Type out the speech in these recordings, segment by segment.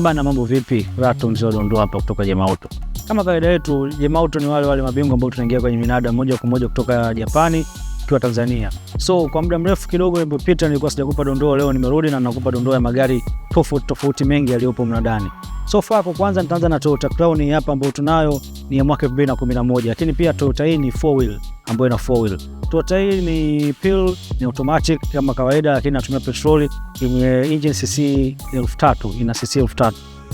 Bana, mambo vipi? Rato mzee wa Dondoo hapa kutoka Jemauto. Kama kawaida yetu, Jemauto ni wale mabingwa ambao tunaingia kwenye minada moja kwa moja kutoka Japani kwa Tanzania. So kwa muda mrefu kidogo ilipopita nilikuwa sijakupa dondoo, leo nimerudi na nakupa dondoo ya magari tofauti mengi yaliyopo mnadani. So far kwa kwanza nitaanza na Toyota Crown hapa ambayo tunayo ni ya mwaka 2011, lakini pia Toyota hii ni 4-wheel ambayo ina 4-wheel. Toyota hii ni PIL, ni automatic kama kawaida, lakini inatumia petroli yenye engine cc 3000, ina cc 3000.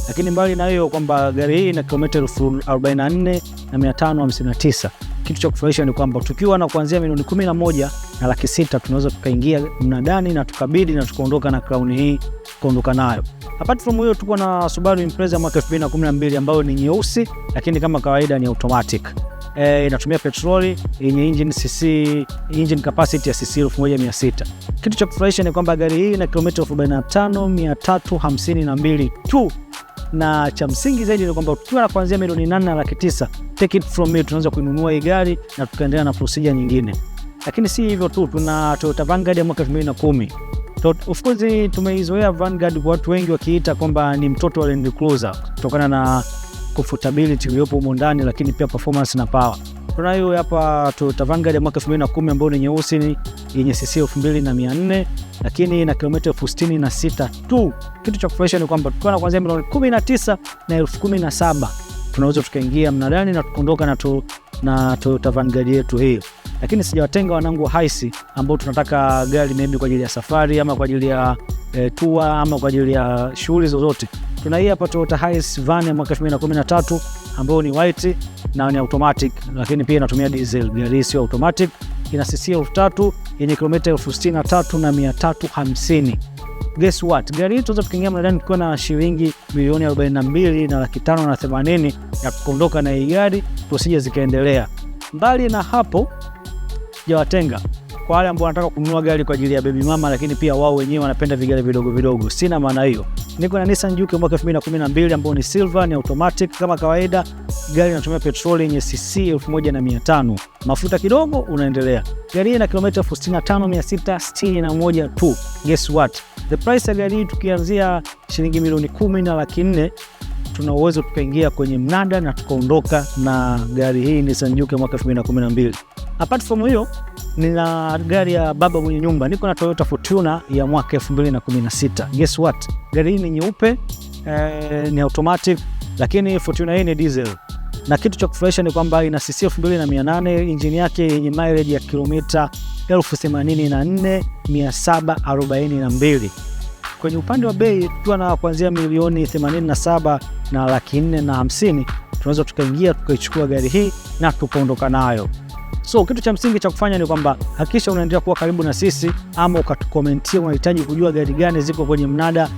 Lakini mbali na hiyo kwamba gari hii ina kilomita 44,559. Kitu cha kufurahisha ni kwamba tukiwa na kuanzia milioni 11,600,000 tunaweza tukaingia mnadani na tukabidi na tukaondoka na Crown hii, kuondoka nayo. Apart from hiyo tuko na Subaru Impreza mwaka 2012 ambayo ni nyeusi, lakini kama kawaida ni automatic. Inatumia petroli yenye engine capacity ya cc 1600. Kitu cha kufurahisha ni kwamba gari hii ina kilomita 45,352 tu. Na cha msingi zaidi ni kwamba tukiwa na kuanzia milioni 8,900,000, take it from me, tunaweza kuinunua hii gari na tukaendelea na procedure nyingine. Lakini si hivyo tu, tuna Toyota Vanguard ya mwaka 2010. Of course tumeizoea Vanguard kwa watu wengi wakiita kwamba ni mtoto wa Land Cruiser kutokana na comfortability iliyopo humo ndani, lakini pia performance na power. Tunayo hapa Toyota Vanguard ya mwaka 2010 ambayo ni nyeusi yenye cc 2400, lakini na kilomita 66,000 tu. Kitu cha kufurahisha ni kwamba tukiwa na kuanzia milioni 19 na 17,000 tunaweza tukaingia mnadani na tukondoka na Toyota Vanguard yetu hii. Lakini sijawatenga wanangu wa Hiace ambao tunataka gari maybe kwa ajili ya safari ama kwa ajili ya tour ama kwa ajili ya shughuli zozote. Tuna hii hapa Toyota Hiace van ya mwaka 2013 ambayo ni white na ni automatic, lakini pia inatumia diesel. Gari sio automatic, ina cc 3000 yenye kilomita 63,350. Guess what? Gari hii tunaweza tukaingia mnadani tukiwa na shilingi milioni 42,580 ya kuondoka na hii gari, procedure zikaendelea. Mbali na hapo, sijawatenga kwa wale ambao wanataka kununua gari kwa ajili ya baby mama, lakini pia wao wenyewe wanapenda vigari vidogo vidogo. Sina maana hiyo. Niko na Nissan Juke mwaka 2012 ambao ni silver, ni automatic kama kawaida. Gari inatumia petroli yenye cc 1500, mafuta kidogo unaendelea. Gari ina kilomita 65,661 tu. Guess what? The price ya gari tukianzia shilingi milioni 10,400,000 tuna uwezo tukaingia kwenye mnada na tukaondoka na gari hii Nissan Juke mwaka 2012. Apart from hiyo, nina gari ya baba mwenye nyumba. Niko na Toyota Fortuner ya mwaka 2016. Guess what? Gari hii ni nyeupe, ni automatic, lakini Fortuner hii ni diesel. Na kitu cha kufurahisha ni kwamba ina cc 2800, engine yake yenye mileage ya kilomita 84,742. Kwenye upande wa bei tukiwa na kuanzia milioni 87,450,000 tunaweza tukaingia tukaichukua gari hii na tukaondoka nayo. So kitu cha msingi cha kufanya ni kwamba hakikisha unaendelea kuwa karibu na sisi, ama ukatukomentia unahitaji kujua gari gani ziko kwenye mnada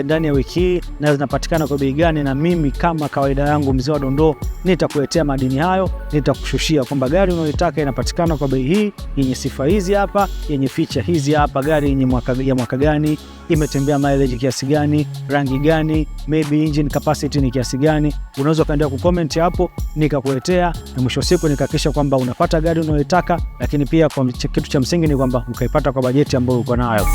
ndani ya wiki hii na zinapatikana kwa bei gani, na mimi kama kawaida yangu mzee wa Dondoo nitakuletea madini hayo, nitakushushia kwamba gari unayotaka inapatikana kwa bei hii, yenye sifa hizi hapa, yenye feature hizi hapa, gari yenye mwaka gani, imetembea mileage kiasi gani, rangi gani, maybe engine capacity ni kiasi gani. Unaweza kaendelea kucomment hapo nikakuletea, na mwisho siku nikahakikisha kwamba unapata gari unayotaka, lakini pia kwa kitu cha msingi ni kwamba ukaipata kwa bajeti ambayo uko nayo.